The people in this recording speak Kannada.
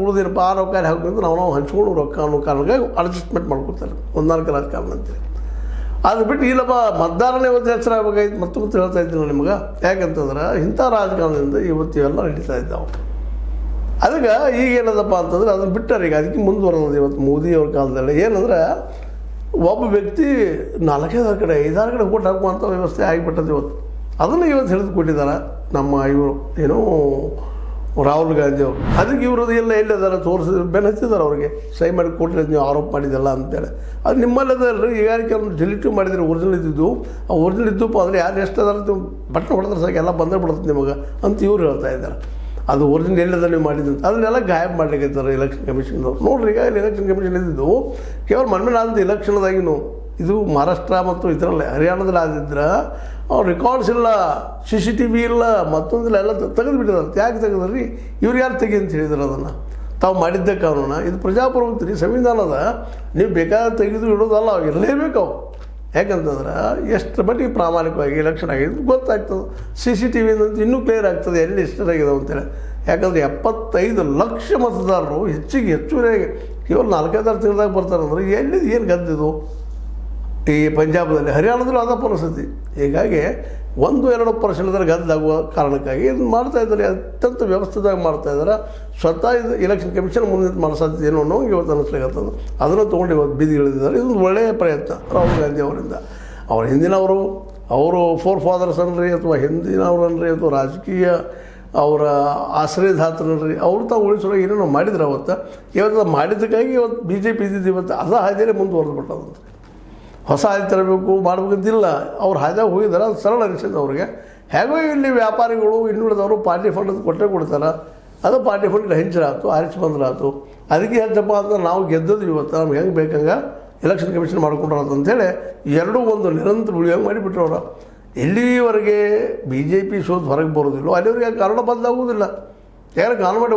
ಉಳಿದೇನಪ್ಪ ಆ ರೊಕ್ಕ ಹಾಕಿದ್ರೆ ನಾವು ಹಂಚ್ಕೊಂಡು ರೊಕ್ಕ ಅನ್ನೋ ಕಾರಣಕ್ಕೆ ಅಡ್ಜಸ್ಟ್ಮೆಂಟ್ ಮಾಡ್ಕೊತಾರೆ ಹೊಂದಾಣಿಕೆ ರಾಜಕಾರಣ ಅಂತೇಳಿ. ಅದು ಬಿಟ್ಟು ಇಲ್ಲಪ್ಪ ಮತದಾರನೇ ಇವತ್ತು ಹೆಸರಾಗಬೇಕಾಯ್ತು ಮತ್ತೆ ಹೇಳ್ತಾ ಇದ್ದೀನಿ ನಾನು ನಿಮ್ಗೆ. ಯಾಕಂತಂದ್ರೆ ಇಂಥ ರಾಜಕಾರಣದಿಂದ ಇವತ್ತು ಇವೆಲ್ಲ ನಡೀತಾ ಇದ್ದಾವೆ. ಅದಕ್ಕೆ ಈಗೇನದಪ್ಪ ಅಂತಂದ್ರೆ ಅದನ್ನು ಬಿಟ್ಟಾರೆ. ಈಗ ಅದಕ್ಕೆ ಮುಂದುವರೆದ ಇವತ್ತು ಮೋದಿಯವ್ರ ಕಾಲದಲ್ಲಿ ಏನಂದ್ರೆ ಒಬ್ಬ ವ್ಯಕ್ತಿ 4-5 ಕಡೆ 5-6 ಕಡೆ ಓಟ್ ಹಾಕುವಂಥ ವ್ಯವಸ್ಥೆ ಆಗಿಬಿಟ್ಟದ್ದು ಇವತ್ತು. ಅದನ್ನು ಇವತ್ತು ಹಿಡಿದು ಕೊಟ್ಟಿದ್ದಾರೆ ನಮ್ಮ ಇವರು ಏನೋ ರಾಹುಲ್ ಗಾಂಧಿ ಅವರು. ಅದಕ್ಕೆ ಇವ್ರದ್ದು ಎಲ್ಲ ಎಲ್ಲಿದ್ದಾರೆ ತೋರಿಸಿದ್ರು ಬೆನ್ನು ಹಚ್ಚಿದ್ದಾರೆ ಅವ್ರಿಗೆ, ಸಹಿ ಮಾಡಿ ಕೊಟ್ಟರೆ ನೀವು ಆರೋಪ ಮಾಡಿದ್ದಲ್ಲ ಅಂತೇಳಿ. ಅದು ನಿಮ್ಮಲ್ಲದಲ್ರಿ ಈಗಾರಿಕೆ ಅವ್ರನ್ನ ಡಿಲೀಟು ಮಾಡಿದರೆ ಒರಿಜಿನಲ್ ಇದ್ದಿದ್ದು ಆ ಒರಿಜಿನಲ್ ಇದ್ದಪ್ಪ ಅಂದರೆ ಯಾರು ಎಷ್ಟು ಅದಾರ ನೀವು ಬಟ್ಟೆ ಹೊಡೆದ್ರೆ ಸಾಕು ಎಲ್ಲ ಬಂದೇ ಬಿಡುತ್ತೆ ನಿಮಗೆ ಅಂತ ಇವ್ರು ಹೇಳ್ತಾ ಇದ್ದಾರೆ. ಅದು ಒರಿಜಿನಲ್ ಎಲ್ಲದ ನೀವು ಮಾಡಿದಂತ ಅದನ್ನೆಲ್ಲ ಗಾಯಬ್ ಮಾಡ್ಲಿಕ್ಕೆ ಎಲೆಕ್ಷನ್ ಕಮಿಷನ್ದವ್ರು. ನೋಡ್ರಿ ಈಗ ಇಲ್ಲಿ ಎಲೆಕ್ಷನ್ ಕಮಿಷನ್ ಇದ್ದಿದ್ದು ಕೇವಲ ಮನ್ಮೇಲೆ ಆದ ಎಲೆಕ್ಷನ್ದಾಗಿನೂ ಇದು ಮಹಾರಾಷ್ಟ್ರ ಮತ್ತು ಇದರಲ್ಲೇ ಹರಿಯಾಣದಲ್ಲಿ ಆದಿದ್ರೆ ಅವ್ರು ರೆಕಾರ್ಡ್ಸ್ ಇಲ್ಲ, CCTV ಇಲ್ಲ, ಮತ್ತೊಂದಿಲ್ಲ, ಎಲ್ಲ ತೆಗೆದುಬಿಟ್ಟಿದ್ದಾರೆ. ಯಾಕೆ ತೆಗೆದ್ರಿ? ಇವ್ರು ಯಾರು ತೆಗಿ ಅಂತ ಹೇಳಿದ್ರು ಅದನ್ನು ತಾವು ಮಾಡಿದ್ದೇ ಕಾನೂನು. ಇದು ಪ್ರಜಾಪ್ರಭುತ್ವ ಸಂವಿಧಾನದ ನೀವು ಬೇಕಾದ ತೆಗೆದು ಇಡೋದಲ್ಲ, ಇರಲೇಬೇಕು ಅವು. ಯಾಕಂತಂದ್ರೆ ಎಷ್ಟು ಮಟ್ಟಿಗೆ ಪ್ರಾಮಾಣಿಕವಾಗಿ ಎಲೆಕ್ಷನ್ ಆಗಿದ್ದು ಗೊತ್ತಾಗ್ತದೆ. CCTV ಅಂತ ಇನ್ನೂ ಕ್ಲಿಯರ್ ಆಗ್ತದೆ ಎಲ್ಲಿ ಎಷ್ಟಾಗಿದಾವೆ ಅಂತೇಳಿ. ಯಾಕಂದರೆ 75 ಲಕ್ಷ ಮತದಾರರು ಹೆಚ್ಚುವರಿಯಾಗಿ ಕೇವಲ 4-5 ತಿಂಗಳದಾಗ ಬರ್ತಾರಂದ್ರೆ ಎಲ್ಲಿದು ಏನು ಗದ್ದಿದು ಈ ಪಂಜಾಬದಲ್ಲಿ, ಹರಿಯಾಣದಲ್ಲೂ ಅದ ಪರಿಸ್ಥಿತಿ. ಹೀಗಾಗಿ 1-2% ಗದ್ದಾಗುವ ಕಾರಣಕ್ಕಾಗಿ ಇದನ್ನು ಮಾಡ್ತಾಯಿದ್ದಾರೆ. ಅತ್ಯಂತ ವ್ಯವಸ್ಥಿತವಾಗಿ ಮಾಡ್ತಾಯಿದ್ದಾರೆ. ಸ್ವತಃ ಇದು ಎಲೆಕ್ಷನ್ ಕಮಿಷನ್ ಮುಂದೆ ಮಾಡೋ ಸಾಧ್ಯತೆ ಏನು ಅನ್ನೋ ಇವತ್ತು ಅನ್ನಿಸ್ಲಿಕ್ಕಂಥದ್ದು. ಅದನ್ನು ತೊಗೊಂಡು ಇವತ್ತು ಬೀದಿಗಿಳಿದಿದ್ದಾರೆ. ಇದೊಂದು ಒಳ್ಳೆಯ ಪ್ರಯತ್ನ ರಾಹುಲ್ ಗಾಂಧಿ ಅವರಿಂದ. ಅವ್ರ ಹಿಂದಿನವರು ಅವರು ಫೋರ್ ಫಾದರ್ಸ್ ಅನ್ರಿ ಅಥವಾ ಹಿಂದಿನವ್ರು ಅನ್ರಿ ಅಥವಾ ರಾಜಕೀಯ ಅವರ ಆಶ್ರಯದಾತರನ್ರಿ ಅವ್ರು ತಾವು ಉಳಿಸೋಕೆ ಏನೇನೋ ಮಾಡಿದ್ರು ಅವತ್ತು. ಇವತ್ತು ಮಾಡಿದ್ದಕ್ಕಾಗಿ ಇವತ್ತು BJP ಇದ್ದಿದ್ದು ಇವತ್ತು ಅದ ಹಾದಿಯೇ ಮುಂದುವರೆದ್ಬಿಟ್ಟದಂತೆ. ಹೊಸ ಹಾದಿ ತರಬೇಕು ಮಾಡಬೇಕಂತಿಲ್ಲ. ಅವ್ರು ಹಾದಿಯಾಗಿ ಹೋಗಿದ್ದಾರೆ. ಅದು ಸರಳ ಅನಿಸಿದ್ದು ಅವ್ರಿಗೆ. ಹೇಗೋ ಇಲ್ಲಿ ವ್ಯಾಪಾರಿಗಳು ಇನ್ನುಳಿದವರು ಪಾರ್ಟಿ ಫಂಡ್ ಅಂತ ಕೊಟ್ಟೇ ಕೊಡ್ತಾರೆ. ಅದು ಪಾರ್ಟಿ ಫಂಡ್ ಹೆಂಚರಾಯ್ತು, ಆರಿಸಿ ಬಂದ್ರಾಯ್ತು. ಅದಕ್ಕೆ ಹೆಚ್ಚಪ್ಪ ಅಂತ ನಾವು ಗೆದ್ದದ್ದು ಇವತ್ತು ನಮ್ಗೆ ಹೆಂಗೆ ಬೇಕಂಗೆ ಎಲೆಕ್ಷನ್ ಕಮಿಷನ್ ಮಾಡ್ಕೊಂಡ್ರದು ಅಂತೇಳಿ ಎರಡೂ ಒಂದು ನಿರಂತರ ಉಳಿಯೋಂಗೆ ಮಾಡಿಬಿಟ್ರು ಅವರು. ಎಲ್ಲಿವರೆಗೆ BJP ಸೋತು ಹೊರಗೆ ಬರೋದಿಲ್ಲ ಅಲ್ಲಿವರೆಗೆ ಕಾನೂನು ಬದಲಾಗುವುದಿಲ್ಲ. ಯಾರು ಕಾನೂನು ಮಾಡಿ